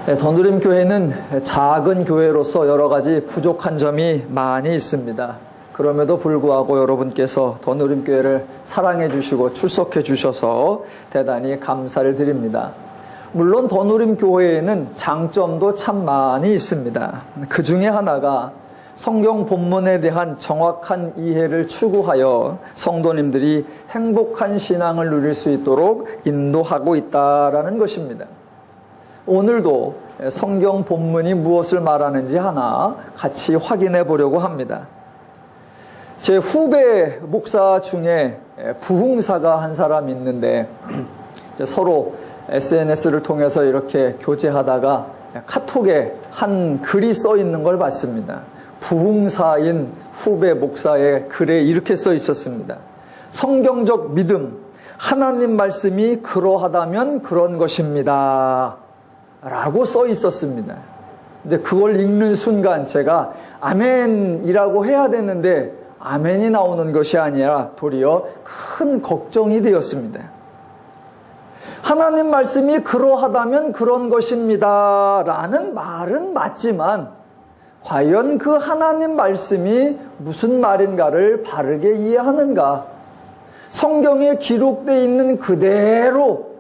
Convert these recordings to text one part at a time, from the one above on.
더누림교회는 작은 교회로서 여러 가지 부족한 점이 많이 있습니다. 그럼에도 불구하고 여러분께서 더누림교회를 사랑해 주시고 출석해 주셔서 대단히 감사를 드립니다. 물론 더누림교회에는 장점도 참 많이 있습니다. 그 중에 하나가 성경 본문에 대한 정확한 이해를 추구하여 성도님들이 행복한 신앙을 누릴 수 있도록 인도하고 있다라는 것입니다. 오늘도 성경 본문이 무엇을 말하는지 하나 같이 확인해 보려고 합니다. 제 후배 목사 중에 부흥사가 한 사람 있는데 서로 SNS를 통해서 이렇게 교제하다가 카톡에 한 글이 써 있는 걸 봤습니다. 부흥사인 후배 목사의 글에 이렇게 써 있었습니다. 성경적 믿음, 하나님 말씀이 그러하다면 그런 것입니다 라고 써 있었습니다. 근데 그걸 읽는 순간 제가 아멘이라고 해야 되는데 아멘이 나오는 것이 아니라 도리어 큰 걱정이 되었습니다. 하나님 말씀이 그러하다면 그런 것입니다 라는 말은 맞지만 과연 그 하나님 말씀이 무슨 말인가를 바르게 이해하는가? 성경에 기록되어 있는 그대로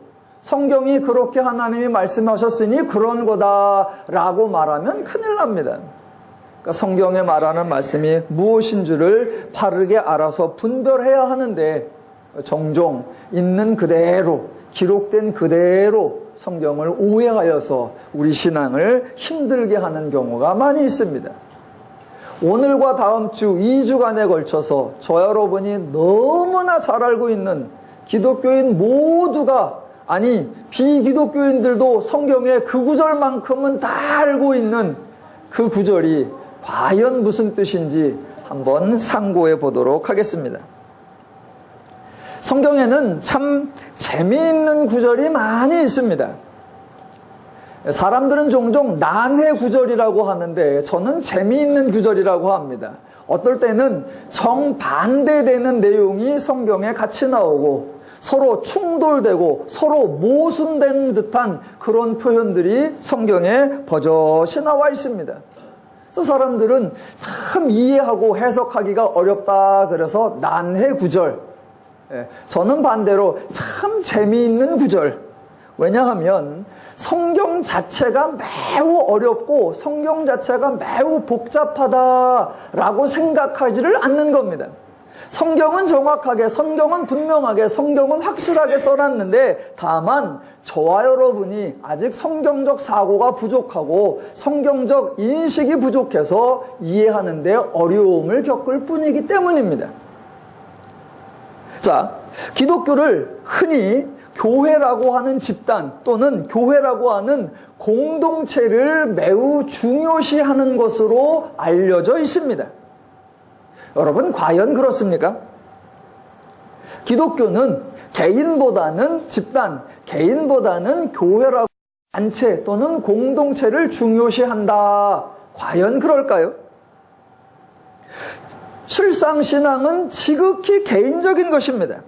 성경이 그렇게 하나님이 말씀하셨으니 그런 거다라고 말하면 큰일 납니다. 그러니까 성경에 말하는 말씀이 무엇인 줄을 바르게 알아서 분별해야 하는데 종종 있는 그대로 기록된 그대로 성경을 오해하여서 우리 신앙을 힘들게 하는 경우가 많이 있습니다. 오늘과 다음 주 2주간에 걸쳐서 저 여러분이 너무나 잘 알고 있는 기독교인 모두가 아니 비기독교인들도 성경의 그 구절만큼은 다 알고 있는 그 구절이 과연 무슨 뜻인지 한번 상고해 보도록 하겠습니다. 성경에는 참 재미있는 구절이 많이 있습니다. 사람들은 종종 난해 구절이라고 하는데 저는 재미있는 구절이라고 합니다. 어떨 때는 정반대되는 내용이 성경에 같이 나오고 서로 충돌되고 서로 모순된 듯한 그런 표현들이 성경에 버젓이 나와 있습니다. 그래서 사람들은 참 이해하고 해석하기가 어렵다 그래서 난해 구절, 저는 반대로 참 재미있는 구절. 왜냐하면 성경 자체가 매우 어렵고 성경 자체가 매우 복잡하다라고 생각하지를 않는 겁니다. 성경은 정확하게, 성경은 분명하게, 성경은 확실하게 써놨는데 다만 저와 여러분이 아직 성경적 사고가 부족하고 성경적 인식이 부족해서 이해하는 데 어려움을 겪을 뿐이기 때문입니다. 자, 기독교를 흔히 교회라고 하는 집단 또는 교회라고 하는 공동체를 매우 중요시하는 것으로 알려져 있습니다. 여러분, 과연 그렇습니까? 기독교는 개인보다는 집단, 개인보다는 교회라고 단체 또는 공동체를 중요시한다. 과연 그럴까요? 실상 신앙은 지극히 개인적인 것입니다.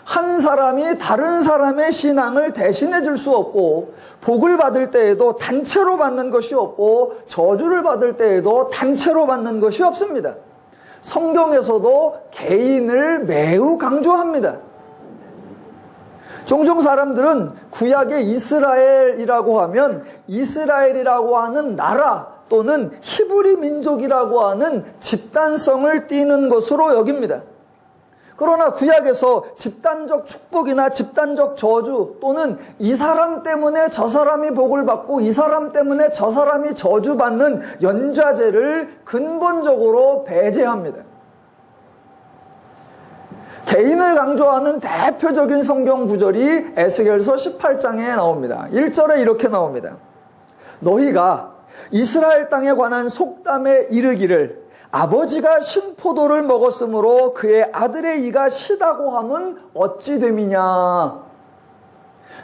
한 사람이 다른 사람의 신앙을 대신해 줄 수 없고 복을 받을 때에도 단체로 받는 것이 없고 저주를 받을 때에도 단체로 받는 것이 없습니다. 성경에서도 개인을 매우 강조합니다. 종종 사람들은 구약의 이스라엘이라고 하면 이스라엘이라고 하는 나라 또는 히브리 민족이라고 하는 집단성을 띠는 것으로 여깁니다. 그러나 구약에서 집단적 축복이나 집단적 저주 또는 이 사람 때문에 저 사람이 복을 받고 이 사람 때문에 저 사람이 저주받는 연좌제를 근본적으로 배제합니다. 개인을 강조하는 대표적인 성경 구절이 에스겔서 18장에 나옵니다. 1절에 이렇게 나옵니다. 너희가 이스라엘 땅에 관한 속담에 이르기를 아버지가 신포도를 먹었으므로 그의 아들의 이가 시다고 함은 어찌 됨이냐.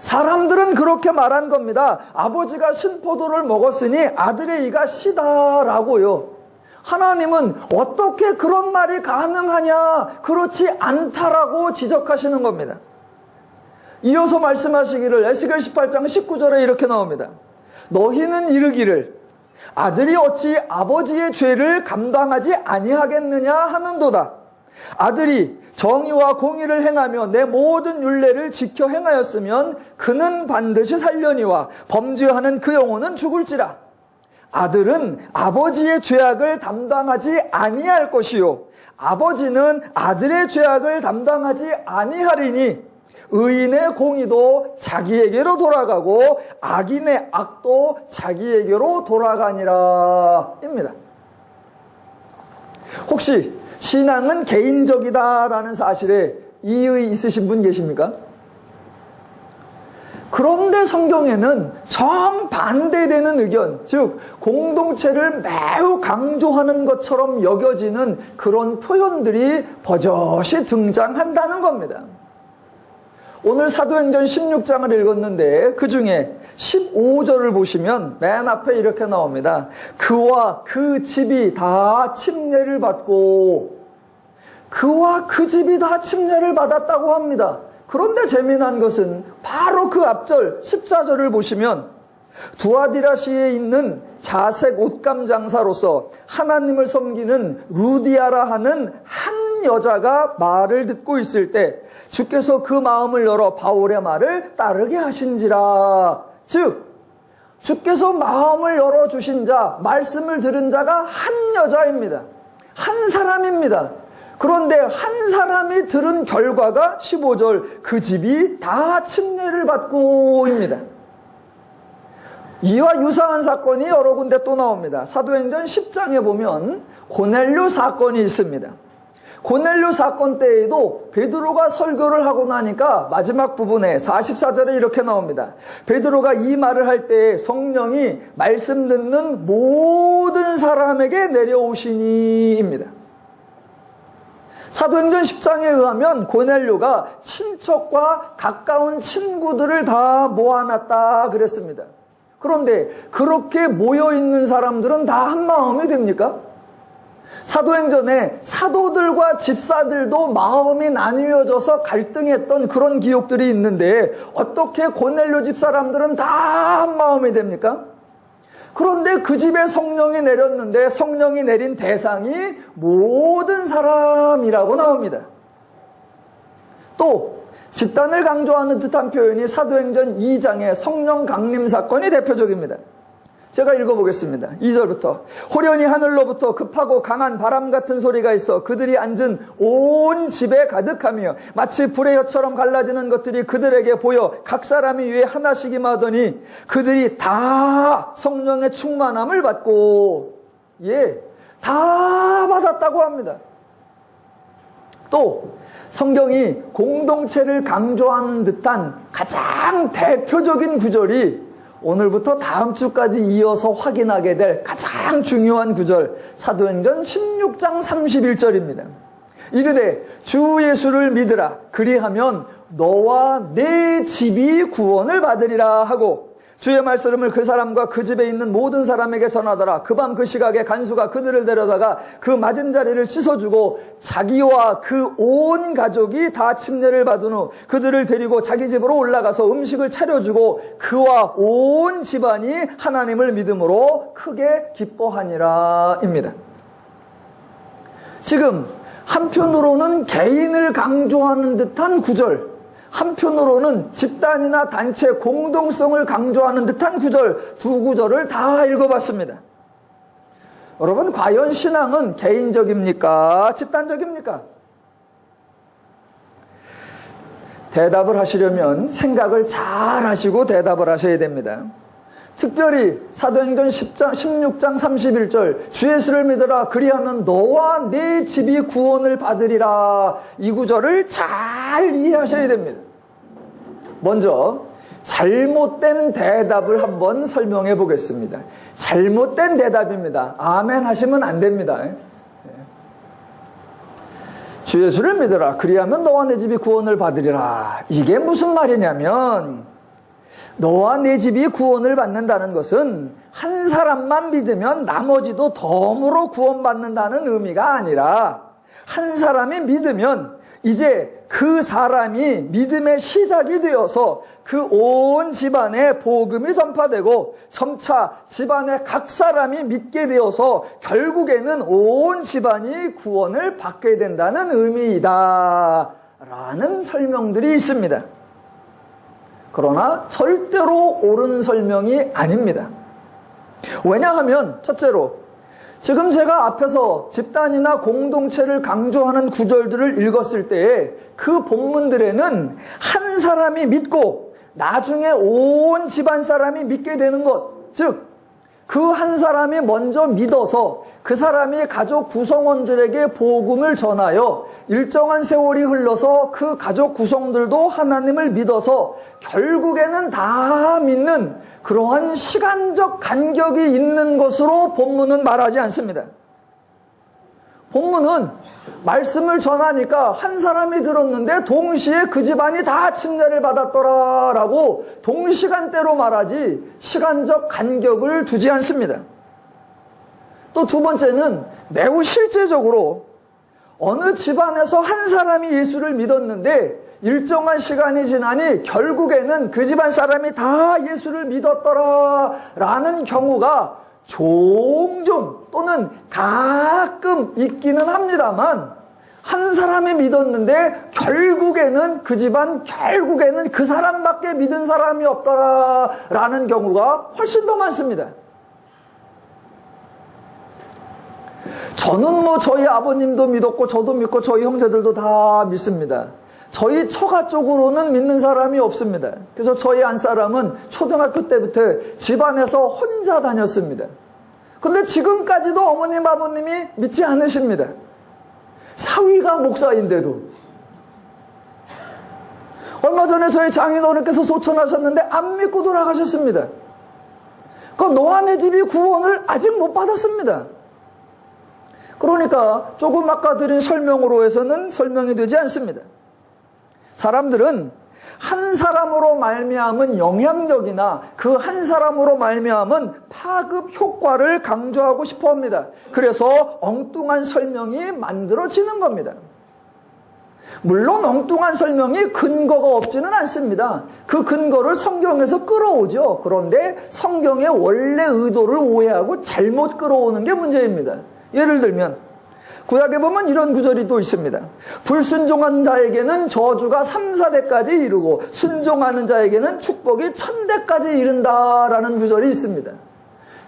사람들은 그렇게 말한 겁니다. 아버지가 신포도를 먹었으니 아들의 이가 시다라고요. 하나님은 어떻게 그런 말이 가능하냐? 그렇지 않다라고 지적하시는 겁니다. 이어서 말씀하시기를 에스겔 18장 19절에 이렇게 나옵니다. 너희는 이르기를 아들이 어찌 아버지의 죄를 감당하지 아니하겠느냐 하는도다. 아들이 정의와 공의를 행하며 내 모든 율례를 지켜 행하였으면 그는 반드시 살려니와 범죄하는 그 영혼은 죽을지라. 아들은 아버지의 죄악을 담당하지 아니할 것이요 아버지는 아들의 죄악을 담당하지 아니하리니 의인의 공의도 자기에게로 돌아가고 악인의 악도 자기에게로 돌아가니라 입니다. 혹시 신앙은 개인적이다라는 사실에 이의 있으신 분 계십니까? 그런데 성경에는 정반대되는 의견, 즉 공동체를 매우 강조하는 것처럼 여겨지는 그런 표현들이 버젓이 등장한다는 겁니다. 오늘 사도행전 16장을 읽었는데 그 중에 15절을 보시면 맨 앞에 이렇게 나옵니다. 그와 그 집이 다 침례를 받고, 그와 그 집이 다 침례를 받았다고 합니다. 그런데 재미난 것은 바로 그 앞절 14절을 보시면 두아디라시에 있는 자색 옷감 장사로서 하나님을 섬기는 루디아라 하는 한 여자가 말을 듣고 있을 때 주께서 그 마음을 열어 바울의 말을 따르게 하신지라. 즉 주께서 마음을 열어주신 자, 말씀을 들은 자가 한 여자입니다. 한 사람입니다. 그런데 한 사람이 들은 결과가 15절 그 집이 다 침례를 받고입니다. 이와 유사한 사건이 여러 군데 또 나옵니다. 사도행전 10장에 보면 고넬료 사건이 있습니다. 고넬료 사건 때에도 베드로가 설교를 하고 나니까 마지막 부분에 44절에 이렇게 나옵니다. 베드로가 이 말을 할 때 성령이 말씀 듣는 모든 사람에게 내려오시니입니다. 사도행전 10장에 의하면 고넬료가 친척과 가까운 친구들을 다 모아놨다 그랬습니다. 그런데 그렇게 모여있는 사람들은 다 한 마음이 됩니까? 사도행전에 사도들과 집사들도 마음이 나뉘어져서 갈등했던 그런 기록들이 있는데 어떻게 고넬료 집 사람들은 다 한 마음이 됩니까? 그런데 그 집에 성령이 내렸는데 성령이 내린 대상이 모든 사람이라고 나옵니다. 또 집단을 강조하는 듯한 표현이 사도행전 2장의 성령 강림 사건이 대표적입니다. 제가 읽어보겠습니다. 2절부터 호련히 하늘로부터 급하고 강한 바람 같은 소리가 있어 그들이 앉은 온 집에 가득하며 마치 불의 혀처럼 갈라지는 것들이 그들에게 보여 각 사람이 위에 하나씩 임하더니 그들이 다 성령의 충만함을 받고 다 받았다고 합니다. 또 성경이 공동체를 강조하는 듯한 가장 대표적인 구절이 오늘부터 다음 주까지 이어서 확인하게 될 가장 중요한 구절 사도행전 16장 31절입니다. 이르되 주 예수를 믿으라 그리하면 너와 내 집이 구원을 받으리라 하고 주의 말씀을 그 사람과 그 집에 있는 모든 사람에게 전하더라. 그 밤 그 시각에 간수가 그들을 데려다가 그 맞은 자리를 씻어주고 자기와 그 온 가족이 다 침례를 받은 후 그들을 데리고 자기 집으로 올라가서 음식을 차려주고 그와 온 집안이 하나님을 믿음으로 크게 기뻐하니라 입니다. 지금 한편으로는 개인을 강조하는 듯한 구절, 한편으로는 집단이나 단체 공동성을 강조하는 듯한 구절, 두 구절을 다 읽어봤습니다. 여러분, 과연 신앙은 개인적입니까? 집단적입니까? 대답을 하시려면 생각을 잘 하시고 대답을 하셔야 됩니다. 특별히 사도행전 16장 31절 주 예수를 믿어라 그리하면 너와 네 집이 구원을 받으리라 이 구절을 잘 이해하셔야 됩니다. 먼저 잘못된 대답을 한번 설명해 보겠습니다. 잘못된 대답입니다. 아멘 하시면 안 됩니다. 주 예수를 믿어라 그리하면 너와 내 집이 구원을 받으리라 이게 무슨 말이냐면 너와 내 집이 구원을 받는다는 것은 한 사람만 믿으면 나머지도 덤으로 구원받는다는 의미가 아니라 한 사람이 믿으면 이제 그 사람이 믿음의 시작이 되어서 그 온 집안에 복음이 전파되고 점차 집안의 각 사람이 믿게 되어서 결국에는 온 집안이 구원을 받게 된다는 의미이다 라는 설명들이 있습니다. 그러나 절대로 옳은 설명이 아닙니다. 왜냐하면 첫째로 지금 제가 앞에서 집단이나 공동체를 강조하는 구절들을 읽었을 때에 그 본문들에는 한 사람이 믿고 나중에 온 집안 사람이 믿게 되는 것, 즉 그 한 사람이 먼저 믿어서 그 사람이 가족 구성원들에게 복음을 전하여 일정한 세월이 흘러서 그 가족 구성들도 하나님을 믿어서 결국에는 다 믿는 그러한 시간적 간격이 있는 것으로 본문은 말하지 않습니다. 본문은 말씀을 전하니까 한 사람이 들었는데 동시에 그 집안이 다 침례를 받았더라 라고 동시간대로 말하지 시간적 간격을 두지 않습니다. 또 두 번째는 매우 실제적으로 어느 집안에서 한 사람이 예수를 믿었는데 일정한 시간이 지나니 결국에는 그 집안 사람이 다 예수를 믿었더라 라는 경우가 종종 또는 가끔 있기는 합니다만 한 사람이 믿었는데 결국에는 그 집안 결국에는 그 사람밖에 믿은 사람이 없더라 라는 경우가 훨씬 더 많습니다. 저는 저희 아버님도 믿었고 저도 믿고 저희 형제들도 다 믿습니다. 저희 처가 쪽으로는 믿는 사람이 없습니다. 그래서 저희 안 사람은 초등학교 때부터 집안에서 혼자 다녔습니다. 근데 지금까지도 어머님 아버님이 믿지 않으십니다. 사위가 목사인데도. 얼마 전에 저희 장인어른께서 소천하셨는데 안 믿고 돌아가셨습니다. 너와 내 집이 구원을 아직 못 받았습니다. 그러니까 조금 아까 드린 설명으로 해서는 설명이 되지 않습니다. 사람들은 한 사람으로 말미암은 영향력이나 그 한 사람으로 말미암은 파급 효과를 강조하고 싶어 합니다. 그래서 엉뚱한 설명이 만들어지는 겁니다. 물론 엉뚱한 설명이 근거가 없지는 않습니다. 그 근거를 성경에서 끌어오죠. 그런데 성경의 원래 의도를 오해하고 잘못 끌어오는 게 문제입니다. 예를 들면 구약에 보면 이런 구절이 또 있습니다. 불순종한 자에게는 저주가 3, 4대까지 이르고 순종하는 자에게는 축복이 1000대까지 이른다라는 구절이 있습니다.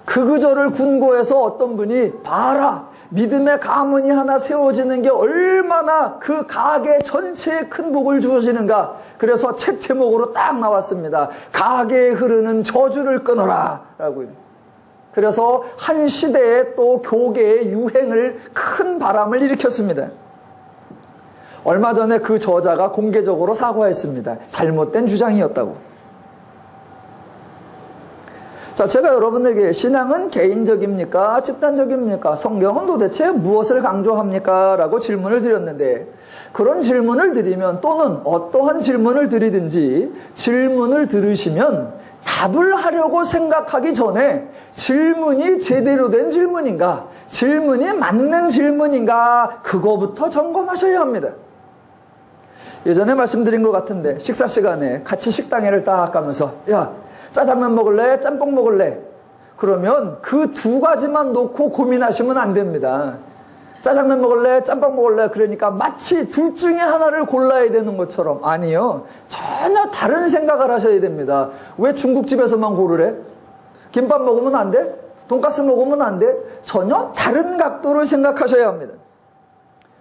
그 구절을 군고해서 어떤 분이 봐라, 믿음의 가문이 하나 세워지는 게 얼마나 그 가게 전체에 큰 복을 주어지는가. 그래서 책 제목으로 딱 나왔습니다. 가게에 흐르는 저주를 끊어라 라고요. 그래서 한 시대에 또 교계의 유행을 큰 바람을 일으켰습니다. 얼마 전에 그 저자가 공개적으로 사과했습니다. 잘못된 주장이었다고. 자, 제가 여러분에게 신앙은 개인적입니까? 집단적입니까? 성경은 도대체 무엇을 강조합니까? 라고 질문을 드렸는데 그런 질문을 드리면 또는 어떠한 질문을 드리든지 질문을 들으시면 답을 하려고 생각하기 전에 질문이 제대로 된 질문인가, 질문이 맞는 질문인가, 그거부터 점검하셔야 합니다. 예전에 말씀드린 것 같은데 식사 시간에 같이 식당에를 딱 가면서 야, 짜장면 먹을래? 짬뽕 먹을래? 그러면 그 두 가지만 놓고 고민하시면 안 됩니다. 짜장면 먹을래? 짬뽕 먹을래? 그러니까 마치 둘 중에 하나를 골라야 되는 것처럼. 아니요. 전혀 다른 생각을 하셔야 됩니다. 왜 중국집에서만 고르래? 김밥 먹으면 안 돼? 돈가스 먹으면 안 돼? 전혀 다른 각도를 생각하셔야 합니다.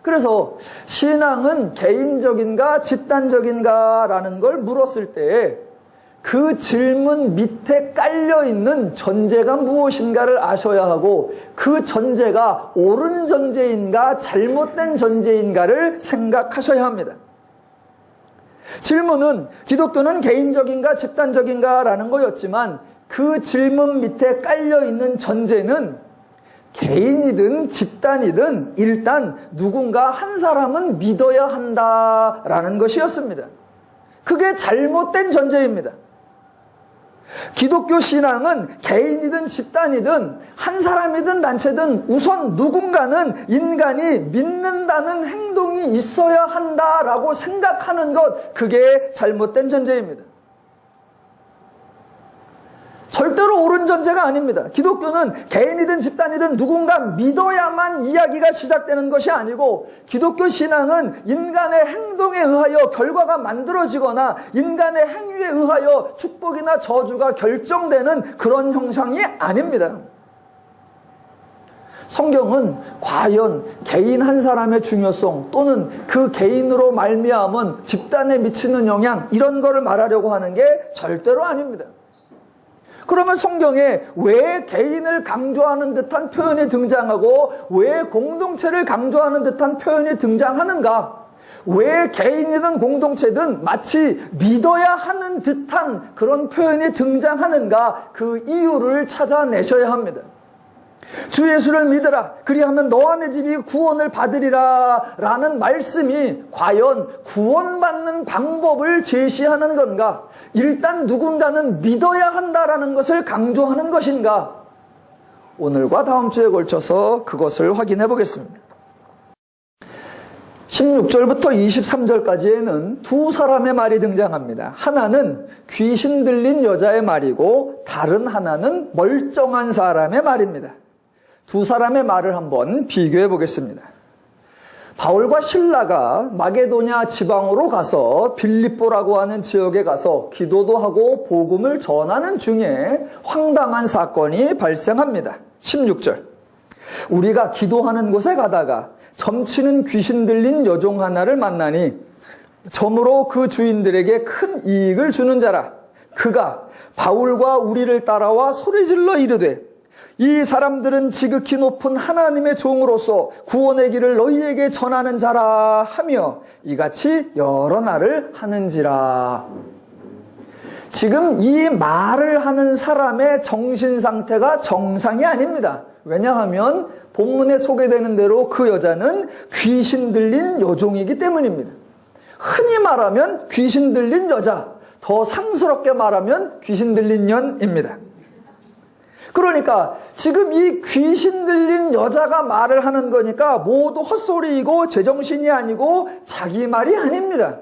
그래서 신앙은 개인적인가 집단적인가 라는 걸 물었을 때 그 질문 밑에 깔려있는 전제가 무엇인가를 아셔야 하고 그 전제가 옳은 전제인가 잘못된 전제인가를 생각하셔야 합니다. 질문은 기독교는 개인적인가 집단적인가 라는 거였지만 그 질문 밑에 깔려있는 전제는 개인이든 집단이든 일단 누군가 한 사람은 믿어야 한다라는 것이었습니다. 그게 잘못된 전제입니다. 기독교 신앙은 개인이든 집단이든 한 사람이든 단체든 우선 누군가는 인간이 믿는다는 행동이 있어야 한다라고 생각하는 것, 그게 잘못된 전제입니다. 절대로 옳은 전제가 아닙니다. 기독교는 개인이든 집단이든 누군가 믿어야만 이야기가 시작되는 것이 아니고, 기독교 신앙은 인간의 행동에 의하여 결과가 만들어지거나 인간의 행위에 의하여 축복이나 저주가 결정되는 그런 형상이 아닙니다. 성경은 과연 개인 한 사람의 중요성 또는 그 개인으로 말미암은 집단에 미치는 영향, 이런 거를 말하려고 하는 게 절대로 아닙니다. 그러면 성경에 왜 개인을 강조하는 듯한 표현이 등장하고 왜 공동체를 강조하는 듯한 표현이 등장하는가? 왜 개인이든 공동체든 마치 믿어야 하는 듯한 그런 표현이 등장하는가? 그 이유를 찾아내셔야 합니다. 주 예수를 믿으라, 그리하면 너와 내 집이 구원을 받으리라 라는 말씀이 과연 구원받는 방법을 제시하는 건가? 일단 누군가는 믿어야 한다라는 것을 강조하는 것인가? 오늘과 다음 주에 걸쳐서 그것을 확인해 보겠습니다. 16절부터 23절까지에는 두 사람의 말이 등장합니다. 하나는 귀신 들린 여자의 말이고 다른 하나는 멀쩡한 사람의 말입니다. 두 사람의 말을 한번 비교해 보겠습니다. 바울과 실라가 마게도냐 지방으로 가서 빌립보라고 하는 지역에 가서 기도도 하고 복음을 전하는 중에 황당한 사건이 발생합니다. 16절. 우리가 기도하는 곳에 가다가 점치는 귀신 들린 여종 하나를 만나니 점으로 그 주인들에게 큰 이익을 주는 자라. 그가 바울과 우리를 따라와 소리질러 이르되 이 사람들은 지극히 높은 하나님의 종으로서 구원의 길을 너희에게 전하는 자라 하며 이같이 여러 날을 하는지라. 지금 이 말을 하는 사람의 정신 상태가 정상이 아닙니다. 왜냐하면 본문에 소개되는 대로 그 여자는 귀신 들린 여종이기 때문입니다. 흔히 말하면 귀신 들린 여자, 더 상스럽게 말하면 귀신 들린 년입니다. 그러니까 지금 이 귀신 들린 여자가 말을 하는 거니까 모두 헛소리이고 제정신이 아니고 자기 말이 아닙니다.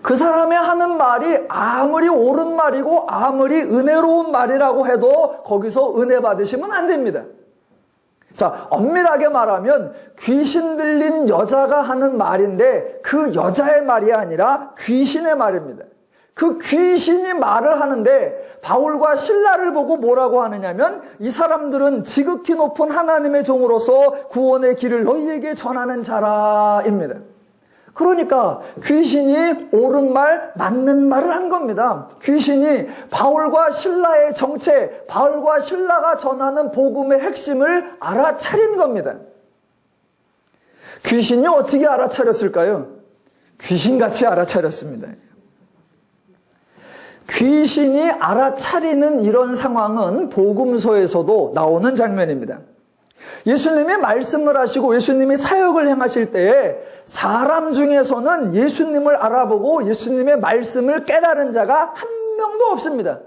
그 사람의 하는 말이 아무리 옳은 말이고 아무리 은혜로운 말이라고 해도 거기서 은혜 받으시면 안 됩니다. 자, 엄밀하게 말하면 귀신 들린 여자가 하는 말인데 그 여자의 말이 아니라 귀신의 말입니다. 그 귀신이 말을 하는데 바울과 실라를 보고 뭐라고 하느냐면 이 사람들은 지극히 높은 하나님의 종으로서 구원의 길을 너희에게 전하는 자라입니다. 그러니까 귀신이 옳은 말, 맞는 말을 한 겁니다. 귀신이 바울과 실라의 정체, 바울과 실라가 전하는 복음의 핵심을 알아차린 겁니다. 귀신이 어떻게 알아차렸을까요? 귀신같이 알아차렸습니다. 귀신이 알아차리는 이런 상황은 복음서에서도 나오는 장면입니다. 예수님이 말씀을 하시고 예수님이 사역을 행하실 때에 사람 중에서는 예수님을 알아보고 예수님의 말씀을 깨달은 자가 한 명도 없습니다.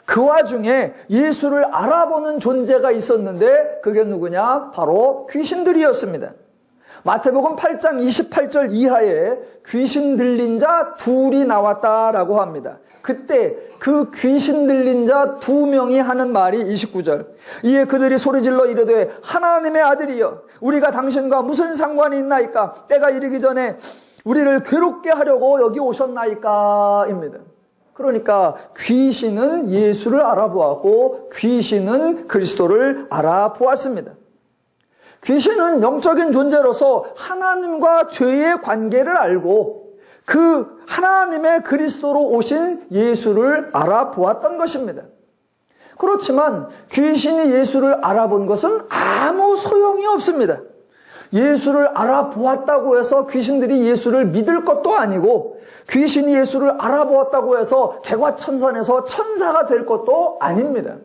그 와중에 예수를 알아보는 존재가 있었는데 그게 누구냐? 바로 귀신들이었습니다. 마태복음 8장 28절 이하에 귀신 들린 자 둘이 나왔다라고 합니다. 그때 그 귀신 들린 자 두 명이 하는 말이 29절. 이에 그들이 소리질러 이르되 하나님의 아들이여 우리가 당신과 무슨 상관이 있나이까? 때가 이르기 전에 우리를 괴롭게 하려고 여기 오셨나이까? 입니다. 그러니까 귀신은 예수를 알아보았고 귀신은 그리스도를 알아보았습니다. 귀신은 영적인 존재로서 하나님과 죄의 관계를 알고 그 하나님의 그리스도로 오신 예수를 알아보았던 것입니다. 그렇지만 귀신이 예수를 알아본 것은 아무 소용이 없습니다. 예수를 알아보았다고 해서 귀신들이 예수를 믿을 것도 아니고 귀신이 예수를 알아보았다고 해서 개과천선에서 천사가 될 것도 아닙니다.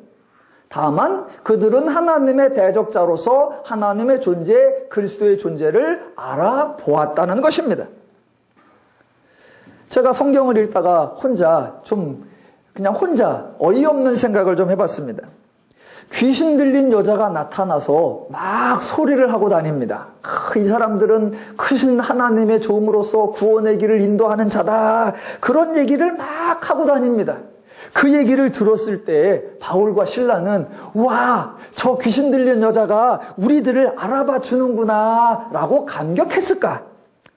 다만 그들은 하나님의 대적자로서 하나님의 존재, 그리스도의 존재를 알아보았다는 것입니다. 제가 성경을 읽다가 혼자 좀 그냥 혼자 어이없는 생각을 좀 해봤습니다. 귀신 들린 여자가 나타나서 막 소리를 하고 다닙니다. 이 사람들은 크신 하나님의 종으로서 구원의 길을 인도하는 자다. 그런 얘기를 막 하고 다닙니다. 그 얘기를 들었을 때 바울과 실라는 와, 저 귀신 들린 여자가 우리들을 알아봐 주는구나 라고 감격했을까?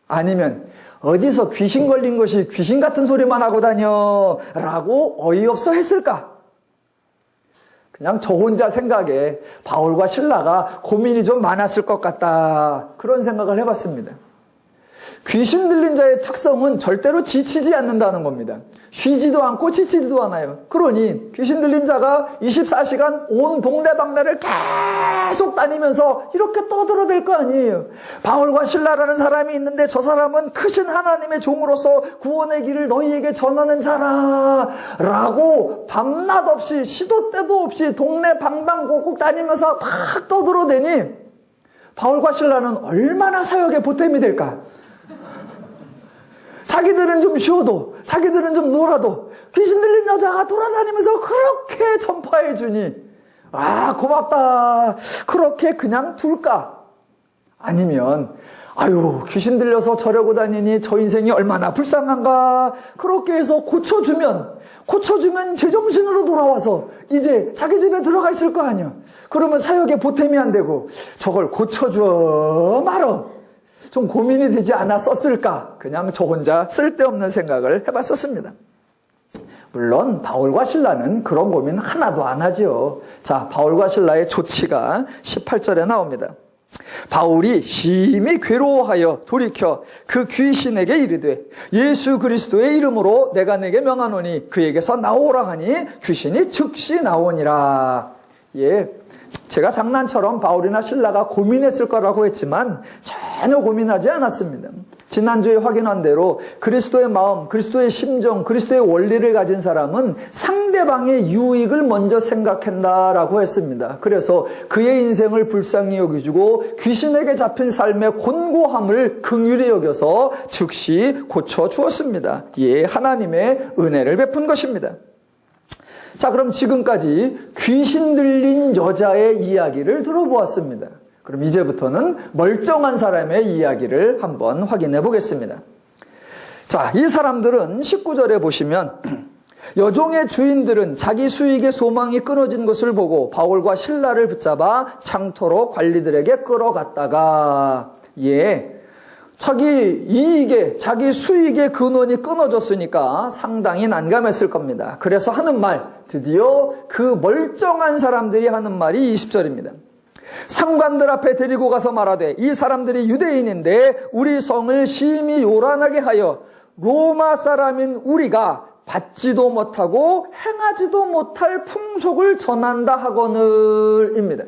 아니면 어디서 귀신 걸린 것이 귀신 같은 소리만 하고 다녀 라고 어이없어 했을까? 그냥 저 혼자 생각에 바울과 실라가 고민이 좀 많았을 것 같다. 그런 생각을 해봤습니다. 귀신 들린 자의 특성은 절대로 지치지 않는다는 겁니다. 쉬지도 않고 지치지도 않아요. 그러니 귀신 들린 자가 24시간 온 동네방네를 계속 다니면서 이렇게 떠들어댈 거 아니에요. 바울과 실라라는 사람이 있는데 저 사람은 크신 하나님의 종으로서 구원의 길을 너희에게 전하는 자라 라고 밤낮 없이 시도 때도 없이 동네 방방곡곡 다니면서 막 떠들어대니 바울과 실라는 얼마나 사역에 보탬이 될까? 자기들은 좀 쉬어도, 자기들은 좀 놀아도 귀신 들린 여자가 돌아다니면서 그렇게 전파해 주니 아, 고맙다. 그렇게 그냥 둘까? 아니면 아유, 귀신 들려서 저러고 다니니 저 인생이 얼마나 불쌍한가? 그렇게 해서 고쳐주면 제정신으로 돌아와서 이제 자기 집에 들어가 있을 거 아니야. 그러면 사역에 보탬이 안 되고 저걸 고쳐줘 말어. 좀 고민이 되지 않았었을까? 그냥 저 혼자 쓸데없는 생각을 해봤었습니다. 물론 바울과 실라는 그런 고민 하나도 안 하죠. 자, 바울과 실라의 조치가 18절에 나옵니다. 바울이 심히 괴로워하여 돌이켜 그 귀신에게 이르되 예수 그리스도의 이름으로 내가 내게 명하노니 그에게서 나오라 하니 귀신이 즉시 나오니라. 예, 제가 장난처럼 바울이나 실라가 고민했을 거라고 했지만 전혀 고민하지 않았습니다. 지난주에 확인한 대로 그리스도의 마음, 그리스도의 심정, 그리스도의 원리를 가진 사람은 상대방의 유익을 먼저 생각한다라고 했습니다. 그래서 그의 인생을 불쌍히 여겨주고 귀신에게 잡힌 삶의 곤고함을 긍휼히 여겨서 즉시 고쳐주었습니다. 예, 하나님의 은혜를 베푼 것입니다. 자, 그럼 지금까지 귀신 들린 여자의 이야기를 들어보았습니다. 그럼 이제부터는 멀쩡한 사람의 이야기를 한번 확인해 보겠습니다. 자, 이 사람들은 19절에 보시면 여종의 주인들은 자기 수익의 소망이 끊어진 것을 보고 바울과 실라를 붙잡아 장터로 관리들에게 끌어갔다가 자기 이익에, 자기 수익의 근원이 끊어졌으니까 상당히 난감했을 겁니다. 그래서 하는 말, 드디어 그 멀쩡한 사람들이 하는 말이 20절입니다. 상관들 앞에 데리고 가서 말하되 이 사람들이 유대인인데 우리 성을 심히 요란하게 하여 로마 사람인 우리가 받지도 못하고 행하지도 못할 풍속을 전한다 하거늘입니다.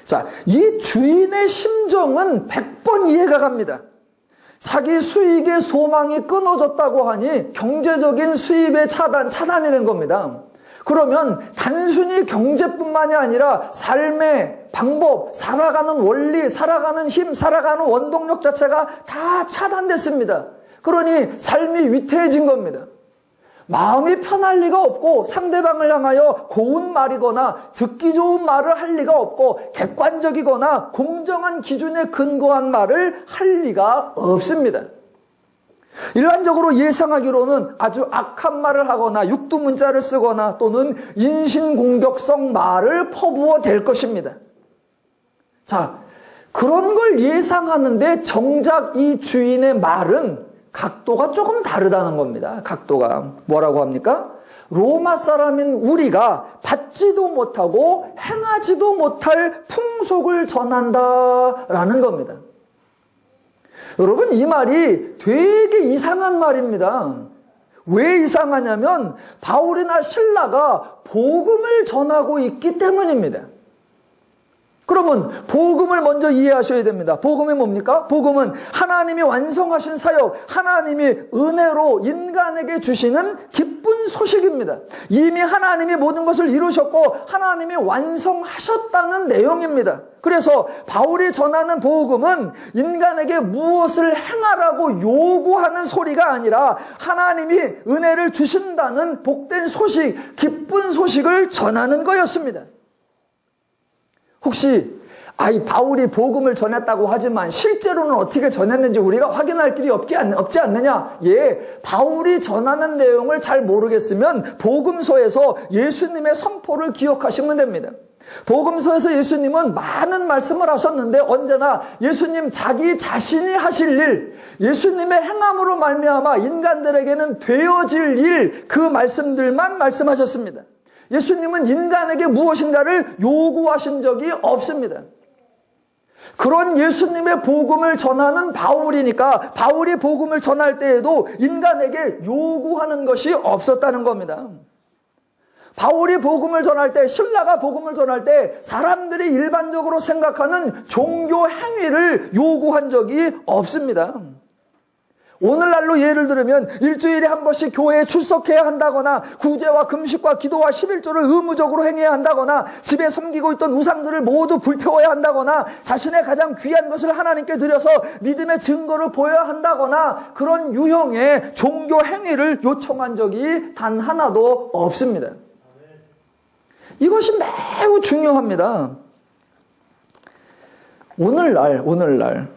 자, 이 주인의 심정은 100번 이해가 갑니다. 자기 수익의 소망이 끊어졌다고 하니 경제적인 수입의 차단이 된 겁니다. 그러면 단순히 경제뿐만이 아니라 삶의 방법, 살아가는 원리, 살아가는 힘, 살아가는 원동력 자체가 다 차단됐습니다. 그러니 삶이 위태해진 겁니다. 마음이 편할 리가 없고 상대방을 향하여 고운 말이거나 듣기 좋은 말을 할 리가 없고 객관적이거나 공정한 기준에 근거한 말을 할 리가 없습니다. 일반적으로 예상하기로는 아주 악한 말을 하거나 육두문자를 쓰거나 또는 인신공격성 말을 퍼부어 댈 것입니다. 자, 그런 걸 예상하는데 정작 이 주인의 말은 각도가 조금 다르다는 겁니다. 각도가 뭐라고 합니까? 로마 사람인 우리가 받지도 못하고 행하지도 못할 풍속을 전한다라는 겁니다. 여러분, 이 말이 되게 이상한 말입니다. 왜 이상하냐면 바울이나 실라가 복음을 전하고 있기 때문입니다. 그러면 복음을 먼저 이해하셔야 됩니다. 복음이 뭡니까? 복음은 하나님이 완성하신 사역, 하나님이 은혜로 인간에게 주시는 기쁜 소식입니다. 이미 하나님이 모든 것을 이루셨고 하나님이 완성하셨다는 내용입니다. 그래서 바울이 전하는 복음은 인간에게 무엇을 행하라고 요구하는 소리가 아니라 하나님이 은혜를 주신다는 복된 소식, 기쁜 소식을 전하는 거였습니다. 혹시 바울이 복음을 전했다고 하지만 실제로는 어떻게 전했는지 우리가 확인할 길이 없지 않느냐? 예, 바울이 전하는 내용을 잘 모르겠으면 복음서에서 예수님의 선포를 기억하시면 됩니다. 복음서에서 예수님은 많은 말씀을 하셨는데 언제나 예수님 자기 자신이 하실 일, 예수님의 행함으로 말미암아 인간들에게는 되어질 일, 그 말씀들만 말씀하셨습니다. 예수님은 인간에게 무엇인가를 요구하신 적이 없습니다. 그런 예수님의 복음을 전하는 바울이니까 바울이 복음을 전할 때에도 인간에게 요구하는 것이 없었다는 겁니다. 바울이 복음을 전할 때, 신라가 복음을 전할 때 사람들이 일반적으로 생각하는 종교 행위를 요구한 적이 없습니다. 오늘날로 예를 들면 일주일에 한 번씩 교회에 출석해야 한다거나 구제와 금식과 기도와 11조를 의무적으로 행해야 한다거나 집에 섬기고 있던 우상들을 모두 불태워야 한다거나 자신의 가장 귀한 것을 하나님께 드려서 믿음의 증거를 보여야 한다거나 그런 유형의 종교 행위를 요청한 적이 단 하나도 없습니다. 이것이 매우 중요합니다. 오늘날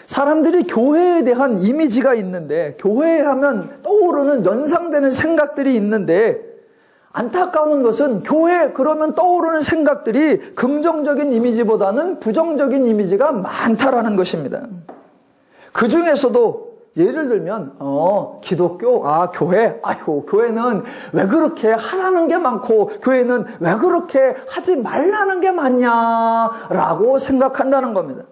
사람들이 교회에 대한 이미지가 있는데 교회 하면 떠오르는 연상되는 생각들이 있는데 안타까운 것은 교회 그러면 떠오르는 생각들이 긍정적인 이미지보다는 부정적인 이미지가 많다라는 것입니다. 그 중에서도 예를 들면 기독교, 교회, 교회는 왜 그렇게 하라는 게 많고 교회는 왜 그렇게 하지 말라는 게 많냐라고 생각한다는 겁니다.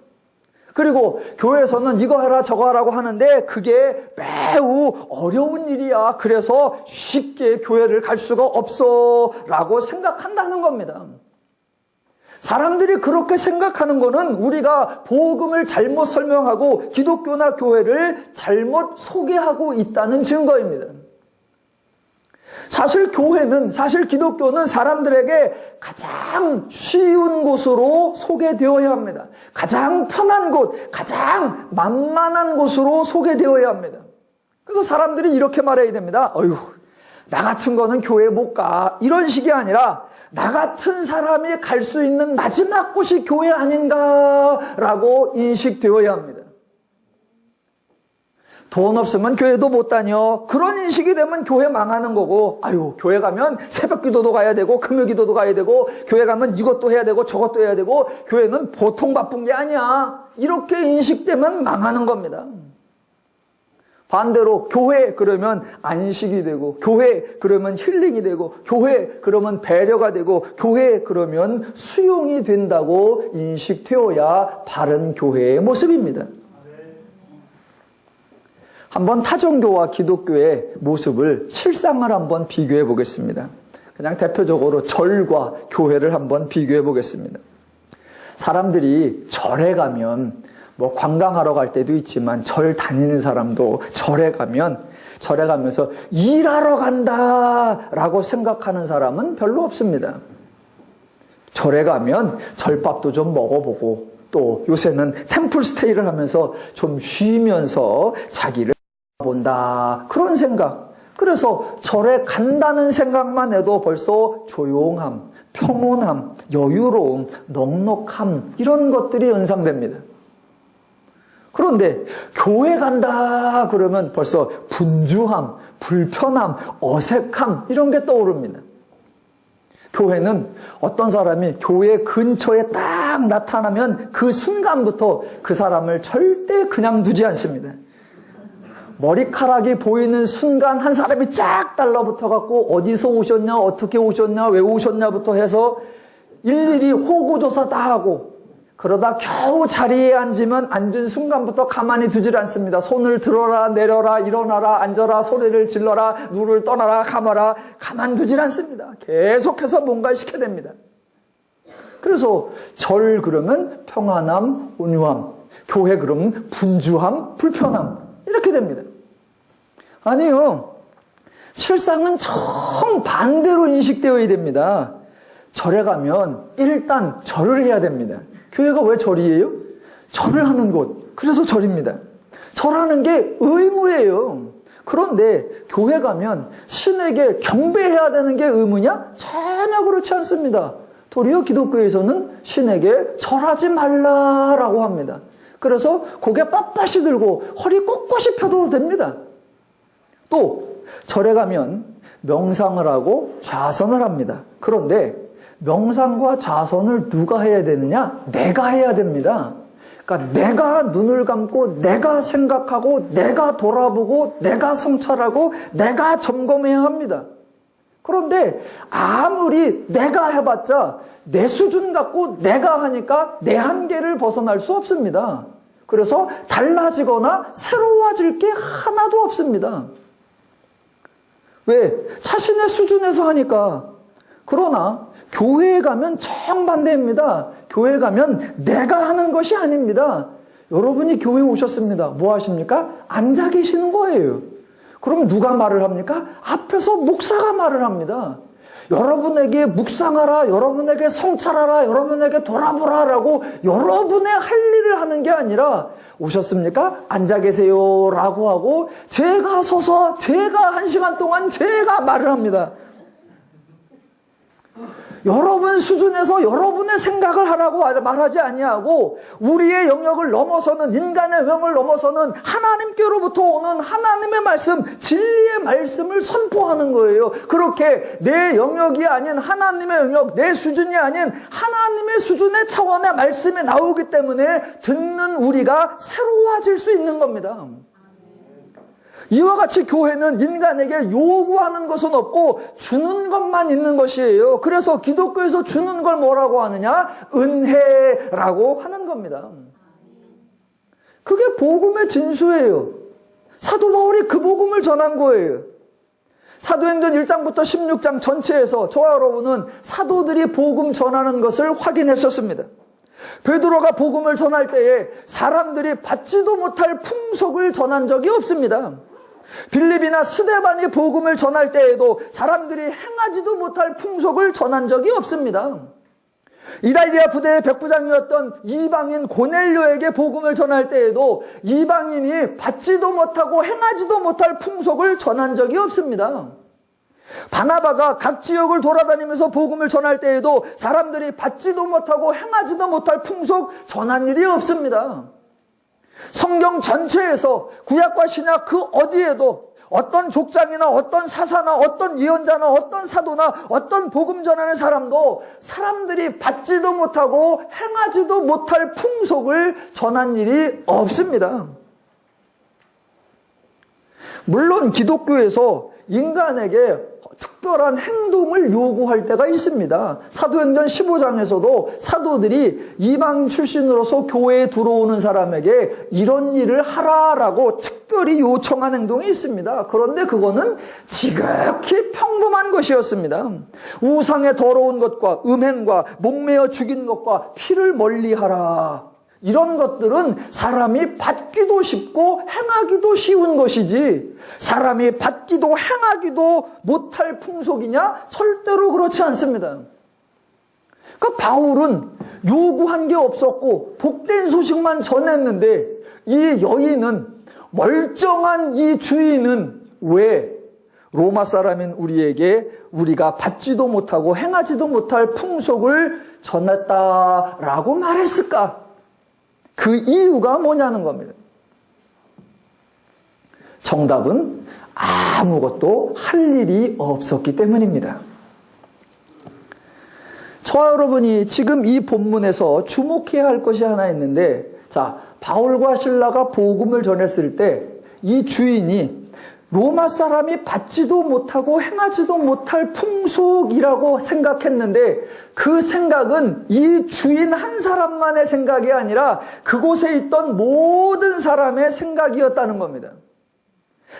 그리고 교회에서는 이거 해라 저거 하라고 하는데 그게 매우 어려운 일이야. 그래서 쉽게 교회를 갈 수가 없어 라고 생각한다는 겁니다. 사람들이 그렇게 생각하는 거는 우리가 복음을 잘못 설명하고 기독교나 교회를 잘못 소개하고 있다는 증거입니다. 사실 기독교는 사람들에게 가장 쉬운 곳으로 소개되어야 합니다. 가장 편한 곳, 가장 만만한 곳으로 소개되어야 합니다. 그래서 사람들이 이렇게 말해야 됩니다. 나 같은 거는 교회 못 가. 이런 식이 아니라 나 같은 사람이 갈 수 있는 마지막 곳이 교회 아닌가라고 인식되어야 합니다. 돈 없으면 교회도 못 다녀. 그런 인식이 되면 교회 망하는 거고, 교회 가면 새벽 기도도 가야 되고, 금요 기도도 가야 되고, 교회 가면 이것도 해야 되고, 저것도 해야 되고, 교회는 보통 바쁜 게 아니야. 이렇게 인식되면 망하는 겁니다. 반대로 교회 그러면 안식이 되고, 교회 그러면 힐링이 되고, 교회 그러면 배려가 되고, 교회 그러면 수용이 된다고 인식되어야 바른 교회의 모습입니다. 한번 타종교와 기독교의 모습을 실상을 한번 비교해 보겠습니다. 그냥 대표적으로 절과 교회를 한번 비교해 보겠습니다. 사람들이 절에 가면 관광하러 갈 때도 있지만 절 다니는 사람도 절에 가면서 일하러 간다라고 생각하는 사람은 별로 없습니다. 절에 가면 절밥도 좀 먹어보고 또 요새는 템플 스테이를 하면서 좀 쉬면서 자기를 본다. 그런 생각. 그래서 절에 간다는 생각만 해도 벌써 조용함, 평온함, 여유로움, 넉넉함 이런 것들이 연상됩니다. 그런데 교회 간다 그러면 벌써 분주함, 불편함, 어색함 이런 게 떠오릅니다. 교회는 어떤 사람이 교회 근처에 딱 나타나면 그 순간부터 그 사람을 절대 그냥 두지 않습니다. 머리카락이 보이는 순간 한 사람이 쫙 달라붙어갖고 어디서 오셨냐, 어떻게 오셨냐, 왜 오셨냐부터 해서 일일이 호구조사 다 하고 그러다 겨우 자리에 앉은 순간부터 가만히 두질 않습니다. 손을 들어라, 내려라, 일어나라, 앉아라, 소리를 질러라, 누를 떠나라, 감아라, 가만 두질 않습니다. 계속해서 뭔가를 시켜야 됩니다. 그래서 절 그러면 평안함, 온유함, 교회 그러면 분주함, 불편함 이렇게 됩니다. 아니요. 실상은 정반대로 인식되어야 됩니다. 절에 가면 일단 절을 해야 됩니다. 교회가 왜 절이에요? 절을 하는 곳. 그래서 절입니다. 절하는 게 의무예요. 그런데 교회 가면 신에게 경배해야 되는 게 의무냐? 전혀 그렇지 않습니다. 도리어 기독교에서는 신에게 절하지 말라라고 합니다. 그래서 고개 빳빳이 들고 허리 꼿꼿이 펴도 됩니다. 또 절에 가면 명상을 하고 좌선을 합니다. 그런데 명상과 좌선을 누가 해야 되느냐? 내가 해야 됩니다. 그러니까 내가 눈을 감고 내가 생각하고 내가 돌아보고 내가 성찰하고 내가 점검해야 합니다. 그런데 아무리 내가 해봤자 내 수준 갖고 내가 하니까 내 한계를 벗어날 수 없습니다. 그래서 달라지거나 새로워질 게 하나도 없습니다. 왜? 자신의 수준에서 하니까. 그러나 교회에 가면 정반대입니다. 교회에 가면 내가 하는 것이 아닙니다. 여러분이 교회에 오셨습니다. 뭐 하십니까? 앉아 계시는 거예요. 그럼 누가 말을 합니까? 앞에서 목사가 말을 합니다. 여러분에게 묵상하라, 여러분에게 성찰하라, 여러분에게 돌아보라라고 여러분의 할 일을 하는 게 아니라 오셨습니까? 앉아 계세요 라고 하고 제가 서서 제가 1시간 동안 제가 말을 합니다. 여러분 수준에서 여러분의 생각을 하라고 말하지 아니하고 우리의 영역을 넘어서는 인간의 영역을 넘어서는 하나님께로부터 오는 하나님의 말씀, 진리의 말씀을 선포하는 거예요. 그렇게 내 영역이 아닌 하나님의 영역, 내 수준이 아닌 하나님의 수준의 차원의 말씀이 나오기 때문에 듣는 우리가 새로워질 수 있는 겁니다. 이와 같이 교회는 인간에게 요구하는 것은 없고 주는 것만 있는 것이에요. 그래서 기독교에서 주는 걸 뭐라고 하느냐? 은혜라고 하는 겁니다. 그게 복음의 진수예요. 사도 바울이 그 복음을 전한 거예요. 사도행전 1장부터 16장 전체에서 저와 여러분은 사도들이 복음 전하는 것을 확인했었습니다. 베드로가 복음을 전할 때에 사람들이 받지도 못할 풍속을 전한 적이 없습니다. 빌립이나 스데반이 복음을 전할 때에도 사람들이 행하지도 못할 풍속을 전한 적이 없습니다. 이달리아 부대의 백부장이었던 이방인 고넬료에게 복음을 전할 때에도 이방인이 받지도 못하고 행하지도 못할 풍속을 전한 적이 없습니다. 바나바가 각 지역을 돌아다니면서 복음을 전할 때에도 사람들이 받지도 못하고 행하지도 못할 풍속 전한 일이 없습니다. 성경 전체에서 구약과 신약 그 어디에도 어떤 족장이나 어떤 사사나 어떤 예언자나 어떤 사도나 어떤 복음 전하는 사람도 사람들이 받지도 못하고 행하지도 못할 풍속을 전한 일이 없습니다. 물론 기독교에서 인간에게 특별한 행동을 요구할 때가 있습니다. 사도행전 15장에서도 사도들이 이방 출신으로서 교회에 들어오는 사람에게 이런 일을 하라라고 특별히 요청한 행동이 있습니다. 그런데 그거는 지극히 평범한 것이었습니다. 우상의 더러운 것과 음행과 목매어 죽인 것과 피를 멀리하라. 이런 것들은 사람이 받기도 쉽고 행하기도 쉬운 것이지 사람이 받기도 행하기도 못할 풍속이냐? 절대로 그렇지 않습니다. 그러니까 바울은 요구한 게 없었고 복된 소식만 전했는데 이 여인은 멀쩡한 이 주인은 왜 로마 사람인 우리에게 우리가 받지도 못하고 행하지도 못할 풍속을 전했다라고 말했을까? 그 이유가 뭐냐는 겁니다. 정답은 아무것도 할 일이 없었기 때문입니다. 저와 여러분이 지금 이 본문에서 주목해야 할 것이 하나 있는데, 자, 바울과 실라가 복음을 전했을 때 이 주인이 로마 사람이 받지도 못하고 행하지도 못할 풍속이라고 생각했는데 그 생각은 이 주인 한 사람만의 생각이 아니라 그곳에 있던 모든 사람의 생각이었다는 겁니다.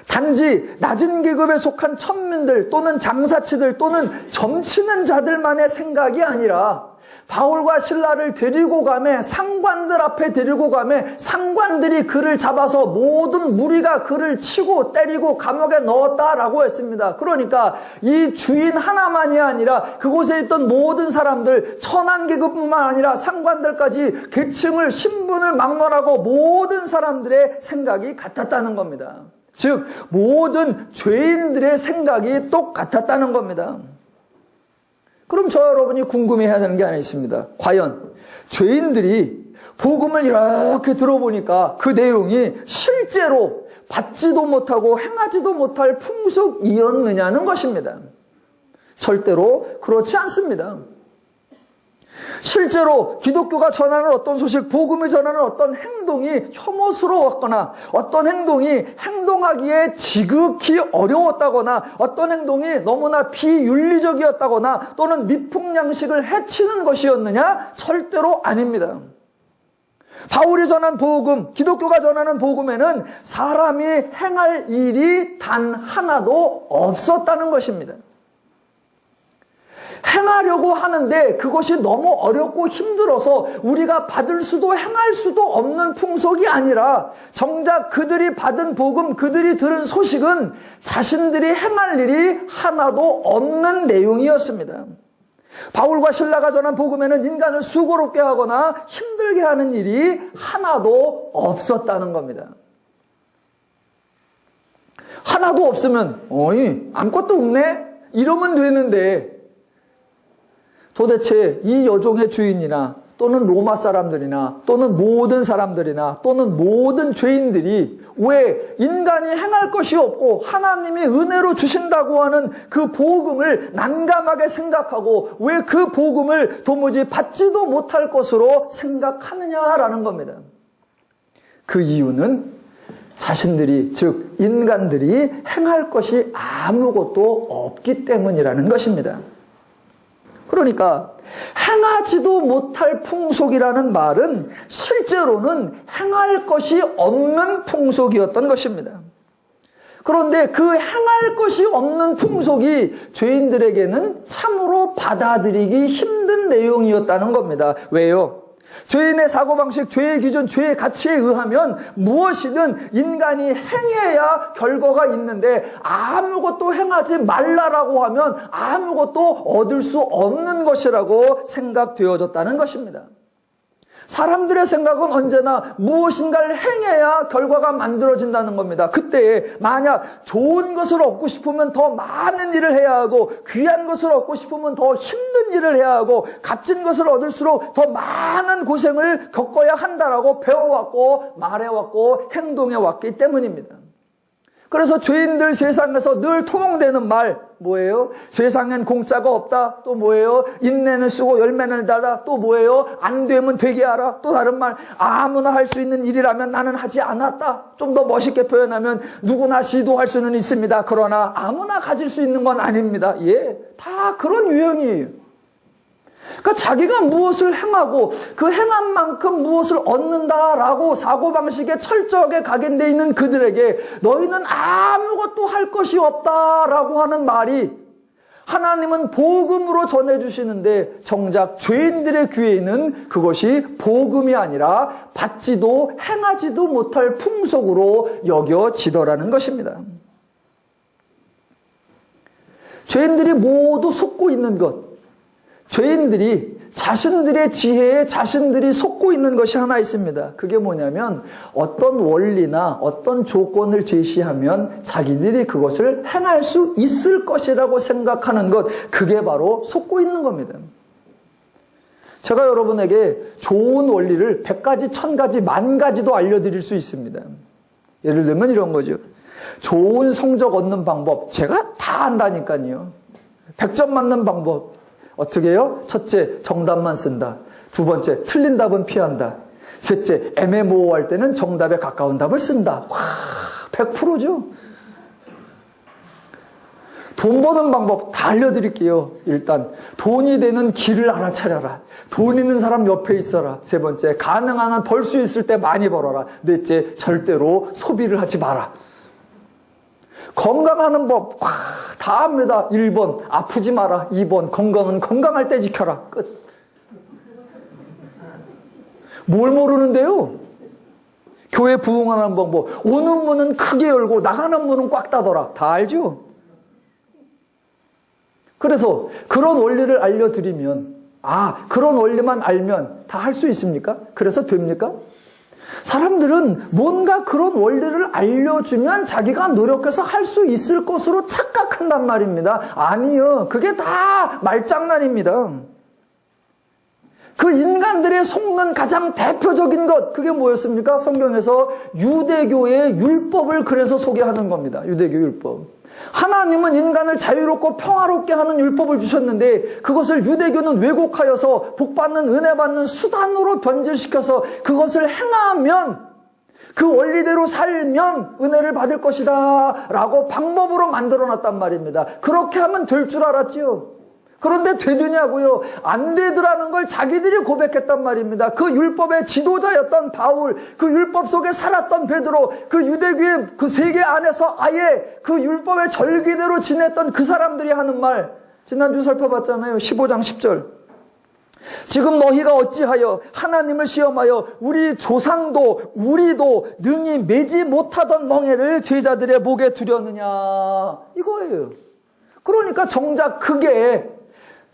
단지 낮은 계급에 속한 천민들 또는 장사치들 또는 점치는 자들만의 생각이 아니라 바울과 신라를 데리고 가매 상관들 앞에 데리고 가매 상관들이 그를 잡아서 모든 무리가 그를 치고 때리고 감옥에 넣었다라고 했습니다. 그러니까 이 주인 하나만이 아니라 그곳에 있던 모든 사람들, 천한계급뿐만 아니라 상관들까지 계층을 신분을 막론하고 모든 사람들의 생각이 같았다는 겁니다. 즉 모든 죄인들의 생각이 똑같았다는 겁니다. 그럼 저 여러분이 궁금해해야 되는 게 하나 있습니다. 과연 죄인들이 복음을 이렇게 들어보니까 그 내용이 실제로 받지도 못하고 행하지도 못할 풍속이었느냐는 것입니다. 절대로 그렇지 않습니다. 실제로 기독교가 전하는 어떤 소식, 복음을 전하는 어떤 행동이 혐오스러웠거나 어떤 행동이 행동하기에 지극히 어려웠다거나 어떤 행동이 너무나 비윤리적이었다거나 또는 미풍양식을 해치는 것이었느냐? 절대로 아닙니다. 바울이 전한 복음, 기독교가 전하는 복음에는 사람이 행할 일이 단 하나도 없었다는 것입니다. 행하려고 하는데 그것이 너무 어렵고 힘들어서 우리가 받을 수도 행할 수도 없는 풍속이 아니라 정작 그들이 받은 복음, 그들이 들은 소식은 자신들이 행할 일이 하나도 없는 내용이었습니다. 바울과 신라가 전한 복음에는 인간을 수고롭게 하거나 힘들게 하는 일이 하나도 없었다는 겁니다. 하나도 없으면 아무것도 없네? 이러면 되는데 도대체 이 여종의 주인이나 또는 로마 사람들이나 또는 모든 사람들이나 또는 모든 죄인들이 왜 인간이 행할 것이 없고 하나님이 은혜로 주신다고 하는 그 복음을 난감하게 생각하고 왜 그 복음을 도무지 받지도 못할 것으로 생각하느냐라는 겁니다. 그 이유는 자신들이, 즉 인간들이 행할 것이 아무것도 없기 때문이라는 것입니다. 그러니까 행하지도 못할 풍속이라는 말은 실제로는 행할 것이 없는 풍속이었던 것입니다. 그런데 그 행할 것이 없는 풍속이 죄인들에게는 참으로 받아들이기 힘든 내용이었다는 겁니다. 왜요? 죄인의 사고방식, 죄의 기준, 죄의 가치에 의하면 무엇이든 인간이 행해야 결과가 있는데 아무것도 행하지 말라라고 하면 아무것도 얻을 수 없는 것이라고 생각되어졌다는 것입니다. 사람들의 생각은 언제나 무엇인가를 행해야 결과가 만들어진다는 겁니다. 그때 만약 좋은 것을 얻고 싶으면 더 많은 일을 해야 하고 귀한 것을 얻고 싶으면 더 힘든 일을 해야 하고 값진 것을 얻을수록 더 많은 고생을 겪어야 한다라고 배워왔고 말해왔고 행동해왔기 때문입니다. 그래서 죄인들 세상에서 늘 통용되는 말 뭐예요? 세상엔 공짜가 없다. 또 뭐예요? 인내는 쓰고 열매는 달다. 또 뭐예요? 안 되면 되게 하라. 또 다른 말, 아무나 할 수 있는 일이라면 나는 하지 않았다. 좀 더 멋있게 표현하면 누구나 시도할 수는 있습니다. 그러나 아무나 가질 수 있는 건 아닙니다. 예, 다 그런 유형이에요. 그러니까 자기가 무엇을 행하고 그 행한 만큼 무엇을 얻는다라고 사고방식에 철저하게 각인되어 있는 그들에게 너희는 아무것도 할 것이 없다라고 하는 말이 하나님은 복음으로 전해주시는데 정작 죄인들의 귀에는 그것이 복음이 아니라 받지도 행하지도 못할 풍속으로 여겨지더라는 것입니다. 죄인들이 모두 속고 있는 것, 죄인들이 자신들의 지혜에 자신들이 속고 있는 것이 하나 있습니다. 그게 뭐냐면 어떤 원리나 어떤 조건을 제시하면 자기들이 그것을 행할 수 있을 것이라고 생각하는 것, 그게 바로 속고 있는 겁니다. 제가 여러분에게 좋은 원리를 100가지, 1000가지, 10,000가지도 알려드릴 수 있습니다. 예를 들면 이런 거죠. 좋은 성적 얻는 방법, 제가 다 안다니까요. 100점 맞는 방법. 어떻게 해요? 첫째, 정답만 쓴다. 두 번째, 틀린 답은 피한다. 셋째, 애매모호할 때는 정답에 가까운 답을 쓴다. 와, 100%죠. 돈 버는 방법 다 알려드릴게요. 일단 돈이 되는 길을 알아차려라. 돈 있는 사람 옆에 있어라. 세 번째, 가능한 한 벌 수 있을 때 많이 벌어라. 넷째, 절대로 소비를 하지 마라. 건강하는 법 다 합니다. 1번 아프지 마라. 2번 건강은 건강할 때 지켜라. 끝. 뭘 모르는데요? 교회 부흥하는 방법. 오는 문은 크게 열고 나가는 문은 꽉 닫아라. 다 알죠? 그래서 그런 원리를 알려드리면, 그런 원리만 알면 다 할 수 있습니까? 그래서 됩니까? 사람들은 뭔가 그런 원리를 알려주면 자기가 노력해서 할 수 있을 것으로 착각한단 말입니다. 아니요. 그게 다 말장난입니다. 그 인간들의 속는 가장 대표적인 것, 그게 뭐였습니까? 성경에서 유대교의 율법을 그래서 소개하는 겁니다. 유대교 율법. 하나님은 인간을 자유롭고 평화롭게 하는 율법을 주셨는데 그것을 유대교는 왜곡하여서 복받는 은혜 받는 수단으로 변질시켜서 그것을 행하면, 그 원리대로 살면 은혜를 받을 것이다 라고 방법으로 만들어놨단 말입니다. 그렇게 하면 될 줄 알았지요. 그런데 되느냐고요? 안 되더라는 걸 자기들이 고백했단 말입니다. 그 율법의 지도자였던 바울, 그 율법 속에 살았던 베드로, 그 유대교의 그 세계 안에서 아예 그 율법의 절기대로 지냈던 그 사람들이 하는 말, 지난주 살펴봤잖아요. 15장 10절. 지금 너희가 어찌하여 하나님을 시험하여 우리 조상도 우리도 능히 매지 못하던 멍에를 제자들의 목에 두려느냐, 이거예요. 그러니까 정작 그게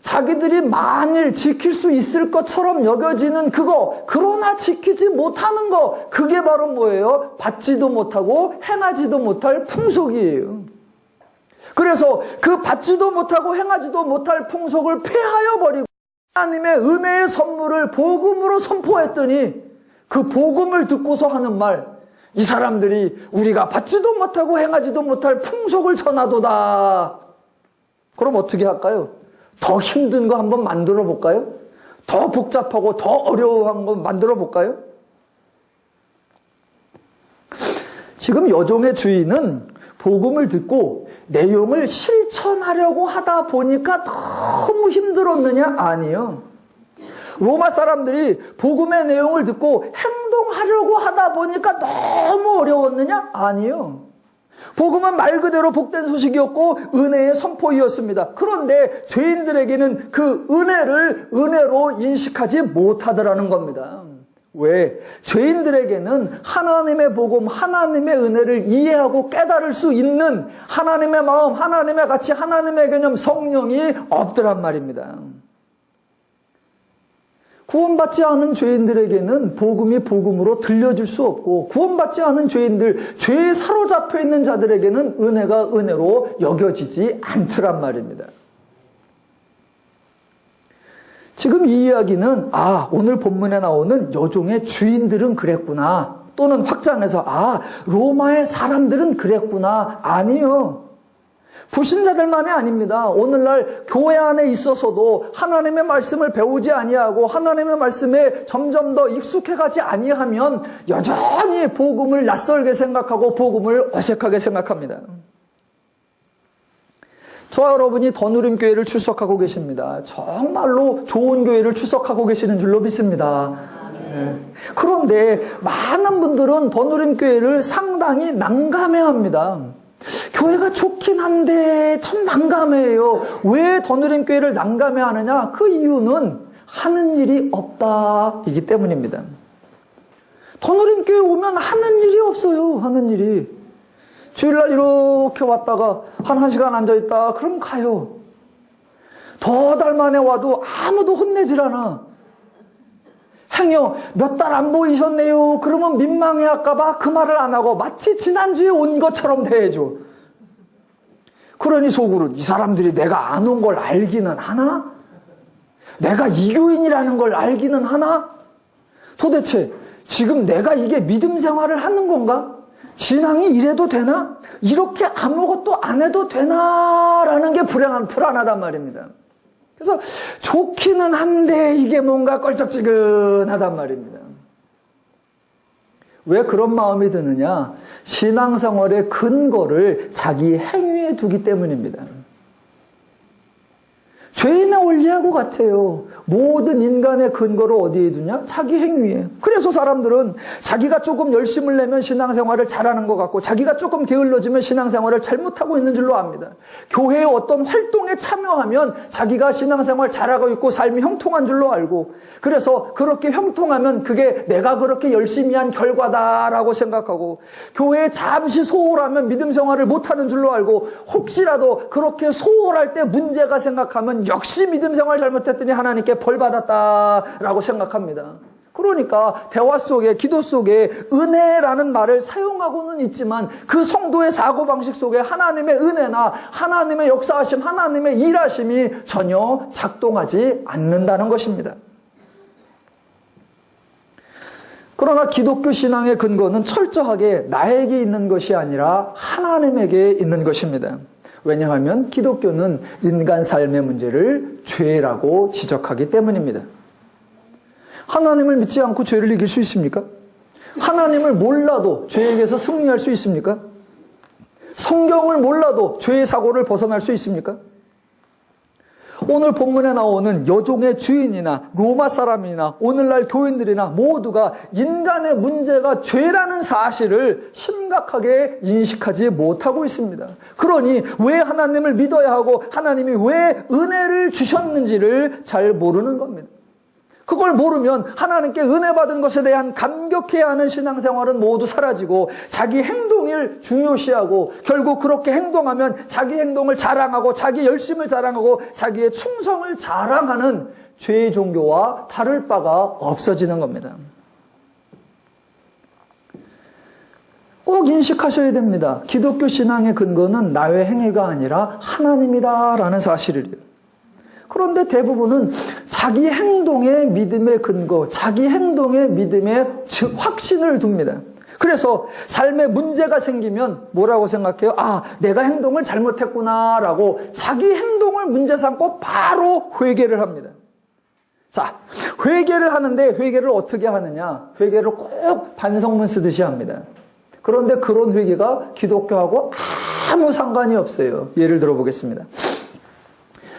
자기들이 만일 지킬 수 있을 것처럼 여겨지는 그거, 그러나 지키지 못하는 거, 그게 바로 뭐예요? 받지도 못하고 행하지도 못할 풍속이에요. 그래서 그 받지도 못하고 행하지도 못할 풍속을 폐하여 버리고 하나님의 은혜의 선물을 복음으로 선포했더니 그 복음을 듣고서 하는 말, 이 사람들이 우리가 받지도 못하고 행하지도 못할 풍속을 전하도다. 그럼 어떻게 할까요? 더 힘든 거 한번 만들어 볼까요? 더 복잡하고 더 어려운 거 만들어 볼까요? 지금 여종의 주인은 복음을 듣고 내용을 실천하려고 하다 보니까 너무 힘들었느냐? 아니요. 로마 사람들이 복음의 내용을 듣고 행동하려고 하다 보니까 너무 어려웠느냐? 아니요. 복음은 말 그대로 복된 소식이었고 은혜의 선포이었습니다. 그런데 죄인들에게는 그 은혜를 은혜로 인식하지 못하더라는 겁니다. 왜? 죄인들에게는 하나님의 복음, 하나님의 은혜를 이해하고 깨달을 수 있는 하나님의 마음, 하나님의 가치, 하나님의 개념, 성령이 없더란 말입니다. 구원받지 않은 죄인들에게는 복음이 복음으로 들려줄 수 없고, 구원받지 않은 죄인들, 죄에 사로잡혀 있는 자들에게는 은혜가 은혜로 여겨지지 않더란 말입니다. 지금 이 이야기는 오늘 본문에 나오는 여종의 주인들은 그랬구나, 또는 확장해서 로마의 사람들은 그랬구나, 아니요. 불신자들만이 아닙니다. 오늘날 교회 안에 있어서도 하나님의 말씀을 배우지 아니하고 하나님의 말씀에 점점 더 익숙해가지 아니하면 여전히 복음을 낯설게 생각하고 복음을 어색하게 생각합니다. 저와 여러분이 더누림교회를 출석하고 계십니다. 정말로 좋은 교회를 출석하고 계시는 줄로 믿습니다. 그런데 많은 분들은 더누림교회를 상당히 난감해합니다. 교회가 좋긴 한데 참 난감해요. 왜 더누림교회를 난감해하느냐? 그 이유는 하는 일이 없다 이기 때문입니다. 더누림교회 오면 하는 일이 없어요. 하는 일이. 주일날 이렇게 왔다가 한 1시간 앉아있다 그럼 가요. 더 달 만에 와도 아무도 혼내질 않아. 행여 몇 달 안 보이셨네요 그러면 민망해할까봐 그 말을 안 하고 마치 지난주에 온 것처럼 대해줘. 그러니 속으로 이 사람들이 내가 안 온 걸 알기는 하나? 내가 이교인이라는 걸 알기는 하나? 도대체 지금 내가 이게 믿음 생활을 하는 건가? 신앙이 이래도 되나? 이렇게 아무것도 안 해도 되나? 라는 게 불안하단 말입니다. 그래서 좋기는 한데 이게 뭔가 껄쩍지근하단 말입니다. 왜 그런 마음이 드느냐? 신앙생활의 근거를 자기 행위에 두기 때문입니다. 죄인의 원리하고 같아요. 모든 인간의 근거를 어디에 두냐? 자기 행위에. 그래서 사람들은 자기가 조금 열심을 내면 신앙생활을 잘하는 것 같고 자기가 조금 게을러지면 신앙생활을 잘못하고 있는 줄로 압니다. 교회의 어떤 활동에 참여하면 자기가 신앙생활 잘하고 있고 삶이 형통한 줄로 알고 그래서 그렇게 형통하면 그게 내가 그렇게 열심히 한 결과다라고 생각하고 교회에 잠시 소홀하면 믿음 생활을 못하는 줄로 알고 혹시라도 그렇게 소홀할 때 문제가 생각하면 역시 믿음 생활 잘못했더니 하나님께 벌 받았다라고 생각합니다. 그러니까 대화 속에 기도 속에 은혜라는 말을 사용하고는 있지만 그 성도의 사고방식 속에 하나님의 은혜나 하나님의 역사하심, 하나님의 일하심이 전혀 작동하지 않는다는 것입니다. 그러나 기독교 신앙의 근거는 철저하게 나에게 있는 것이 아니라 하나님에게 있는 것입니다. 왜냐하면 기독교는 인간 삶의 문제를 죄라고 지적하기 때문입니다. 하나님을 믿지 않고 죄를 이길 수 있습니까? 하나님을 몰라도 죄에게서 승리할 수 있습니까? 성경을 몰라도 죄의 사고를 벗어날 수 있습니까? 오늘 본문에 나오는 여종의 주인이나 로마 사람이나 오늘날 교인들이나 모두가 인간의 문제가 죄라는 사실을 심각하게 인식하지 못하고 있습니다. 그러니 왜 하나님을 믿어야 하고 하나님이 왜 은혜를 주셨는지를 잘 모르는 겁니다. 그걸 모르면 하나님께 은혜 받은 것에 대한 감격해야 하는 신앙생활은 모두 사라지고 자기 행동을 중요시하고 결국 그렇게 행동하면 자기 행동을 자랑하고 자기 열심을 자랑하고 자기의 충성을 자랑하는 죄의 종교와 다를 바가 없어지는 겁니다. 꼭 인식하셔야 됩니다. 기독교 신앙의 근거는 나의 행위가 아니라 하나님이다라는 사실이에요. 그런데 대부분은 자기 행동의 믿음의 근거, 자기 행동의 믿음의 확신을 둡니다. 그래서 삶에 문제가 생기면 뭐라고 생각해요? 아, 내가 행동을 잘못했구나라고 자기 행동을 문제 삼고 바로 회개를 합니다. 자, 회개를 하는데 회개를 어떻게 하느냐? 회개를 꼭 반성문 쓰듯이 합니다. 그런데 그런 회개가 기독교하고 아무 상관이 없어요. 예를 들어보겠습니다.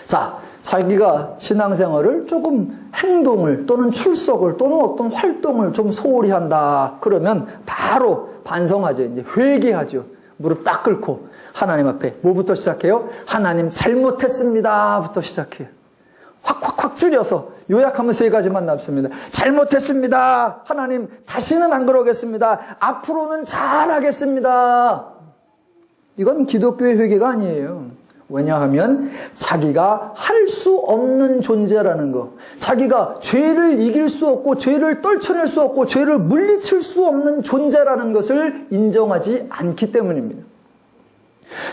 자, 자기가 신앙생활을 조금 행동을 또는 출석을 또는 어떤 활동을 좀 소홀히 한다. 그러면 바로 반성하죠. 이제 회개하죠. 무릎 딱 꿇고 하나님 앞에 뭐부터 시작해요? 하나님 잘못했습니다부터 시작해요. 확 줄여서 요약하면 세 가지만 남습니다. 잘못했습니다. 하나님 다시는 안 그러겠습니다. 앞으로는 잘하겠습니다. 이건 기독교의 회개가 아니에요. 왜냐하면 자기가 할 수 없는 존재라는 거, 자기가 죄를 이길 수 없고 죄를 떨쳐낼 수 없고 죄를 물리칠 수 없는 존재라는 것을 인정하지 않기 때문입니다.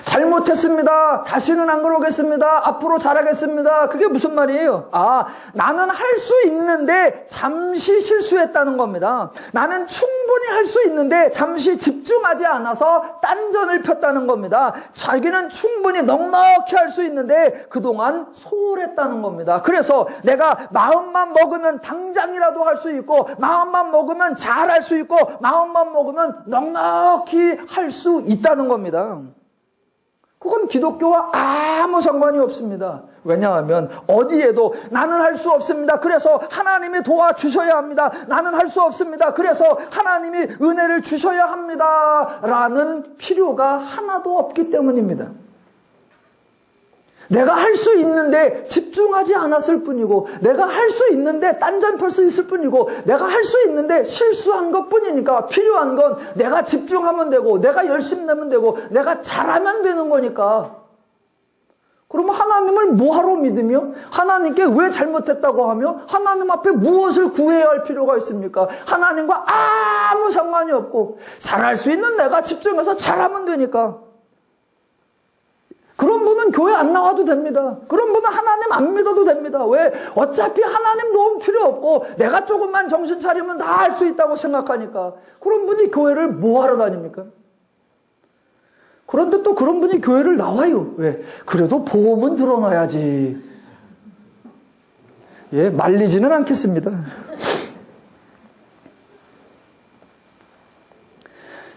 잘못했습니다. 다시는 안 그러겠습니다. 앞으로 잘하겠습니다. 그게 무슨 말이에요? 아, 나는 할 수 있는데 잠시 실수했다는 겁니다. 나는 충분히 할 수 있는데 잠시 집중하지 않아서 딴전을 폈다는 겁니다. 자기는 충분히 넉넉히 할 수 있는데 그동안 소홀했다는 겁니다. 그래서 내가 마음만 먹으면 당장이라도 할 수 있고 마음만 먹으면 잘할 수 있고 마음만 먹으면 넉넉히 할 수 있다는 겁니다. 그건 기독교와 아무 상관이 없습니다. 왜냐하면 어디에도 나는 할 수 없습니다. 그래서 하나님이 도와주셔야 합니다. 나는 할 수 없습니다. 그래서 하나님이 은혜를 주셔야 합니다. 라는 필요가 하나도 없기 때문입니다. 내가 할 수 있는데 집중하지 않았을 뿐이고 내가 할 수 있는데 딴전 펼 수 있을 뿐이고 내가 할 수 있는데 실수한 것뿐이니까 필요한 건 내가 집중하면 되고 내가 열심히 내면 되고 내가 잘하면 되는 거니까. 그러면 하나님을 뭐하러 믿으며 하나님께 왜 잘못했다고 하며 하나님 앞에 무엇을 구해야 할 필요가 있습니까? 하나님과 아무 상관이 없고 잘할 수 있는 내가 집중해서 잘하면 되니까. 그런 분은 교회 안 나와도 됩니다. 그런 분은 하나님 안 믿어도 됩니다. 왜? 어차피 하나님 도움 필요 없고 내가 조금만 정신 차리면 다 할 수 있다고 생각하니까. 그런 분이 교회를 뭐하러 다닙니까? 그런데 또 그런 분이 교회를 나와요. 왜? 그래도 보험은 들어놔야지. 예, 말리지는 않겠습니다.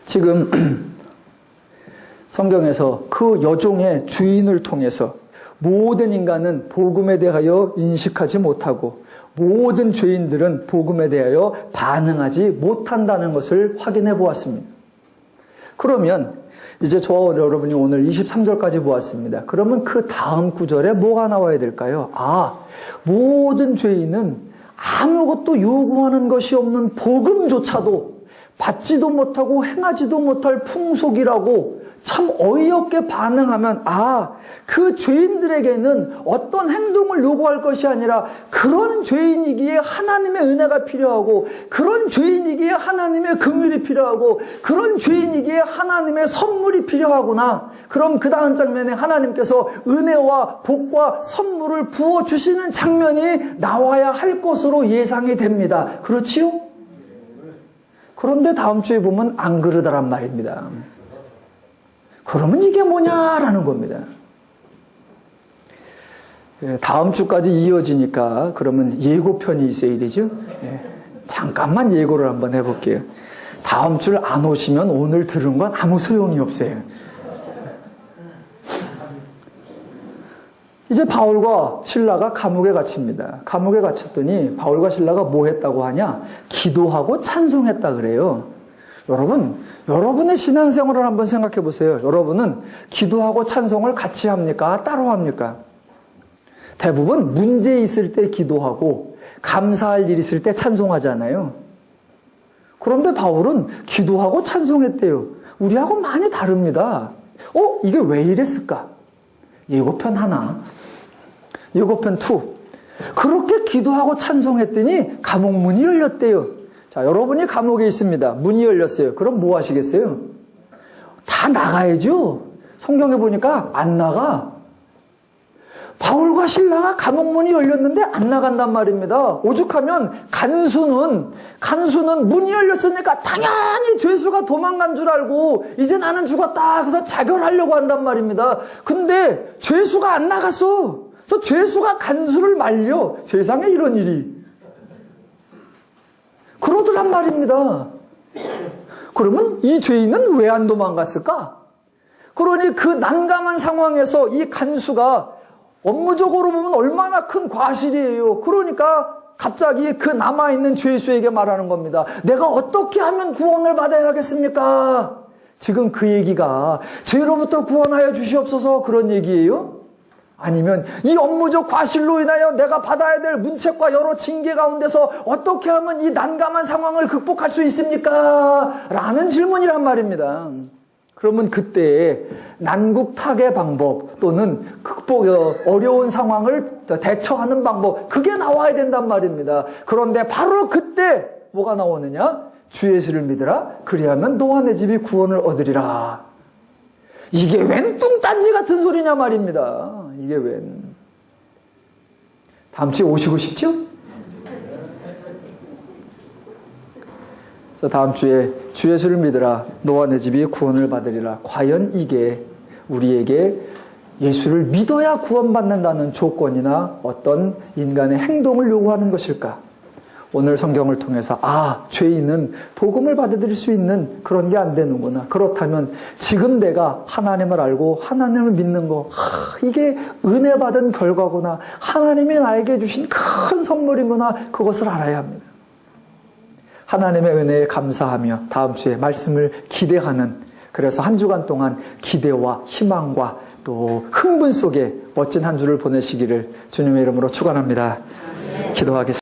지금 성경에서 그 여종의 주인을 통해서 모든 인간은 복음에 대하여 인식하지 못하고 모든 죄인들은 복음에 대하여 반응하지 못한다는 것을 확인해 보았습니다. 그러면 이제 저와 여러분이 오늘 23절까지 보았습니다. 그러면 그 다음 구절에 뭐가 나와야 될까요? 모든 죄인은 아무것도 요구하는 것이 없는 복음조차도 받지도 못하고 행하지도 못할 풍속이라고 참 어이없게 반응하면 그 죄인들에게는 어떤 행동을 요구할 것이 아니라 그런 죄인이기에 하나님의 은혜가 필요하고 그런 죄인이기에 하나님의 긍휼이 필요하고 그런 죄인이기에 하나님의 선물이 필요하구나. 그럼 그 다음 장면에 하나님께서 은혜와 복과 선물을 부어주시는 장면이 나와야 할 것으로 예상이 됩니다. 그렇지요? 그런데 다음 주에 보면 안 그러더란 말입니다. 그러면 이게 뭐냐라는 겁니다. 다음 주까지 이어지니까 그러면 예고편이 있어야 되죠? 잠깐만 예고를 한번 해볼게요. 다음 줄 안 오시면 오늘 들은 건 아무 소용이 없어요. 이제 바울과 실라가 감옥에 갇힙니다. 감옥에 갇혔더니 바울과 실라가 뭐 했다고 하냐? 기도하고 찬송했다 그래요. 여러분의 신앙생활을 한번 생각해 보세요. 여러분은 기도하고 찬송을 같이 합니까? 따로 합니까? 대부분 문제 있을 때 기도하고 감사할 일 있을 때 찬송하잖아요. 그런데 바울은 기도하고 찬송했대요. 우리하고 많이 다릅니다. 이게 왜 이랬을까? 예고편 하나, 예고편 2. 그렇게 기도하고 찬송했더니 감옥 문이 열렸대요. 자, 여러분이 감옥에 있습니다. 문이 열렸어요. 그럼 뭐 하시겠어요? 다 나가야죠. 성경에 보니까 안 나가. 바울과 실라가 감옥 문이 열렸는데 안 나간단 말입니다. 오죽하면 간수는 문이 열렸으니까 당연히 죄수가 도망간 줄 알고 이제 나는 죽었다. 그래서 자결하려고 한단 말입니다. 근데 죄수가 안 나갔어. 그래서 죄수가 간수를 말려. 세상에 이런 일이. 그러더란 말입니다. 그러면 이 죄인은 왜 안 도망갔을까? 그러니 그 난감한 상황에서 이 간수가 업무적으로 보면 얼마나 큰 과실이에요. 그러니까 갑자기 그 남아있는 죄수에게 말하는 겁니다. 내가 어떻게 하면 구원을 받아야 하겠습니까? 지금 그 얘기가 죄로부터 구원하여 주시옵소서 그런 얘기예요? 아니면 이 업무적 과실로 인하여 내가 받아야 될 문책과 여러 징계 가운데서 어떻게 하면 이 난감한 상황을 극복할 수 있습니까? 라는 질문이란 말입니다. 그러면 그때 난국탁의 방법 또는 어려운 상황을 대처하는 방법, 그게 나와야 된단 말입니다. 그런데 바로 그때 뭐가 나오느냐? 주 예수를 믿으라. 그리하면 너와 내 집이 구원을 얻으리라. 이게 웬 뚱딴지 같은 소리냐 말입니다. 이게 웬. 다음 주에 오시고 싶죠? 그래서 다음 주에 주 예수를 믿으라. 너와 내 집이 구원을 받으리라. 과연 이게 우리에게 예수를 믿어야 구원받는다는 조건이나 어떤 인간의 행동을 요구하는 것일까? 오늘 성경을 통해서 죄인은 복음을 받아들일 수 있는 그런 게 안 되는구나. 그렇다면 지금 내가 하나님을 알고 하나님을 믿는 거 이게 은혜 받은 결과구나. 하나님이 나에게 주신 큰 선물이구나. 그것을 알아야 합니다. 하나님의 은혜에 감사하며 다음 주에 말씀을 기대하는, 그래서 한 주간 동안 기대와 희망과 또 흥분 속에 멋진 한 주를 보내시기를 주님의 이름으로 축원합니다. 기도하겠습니다.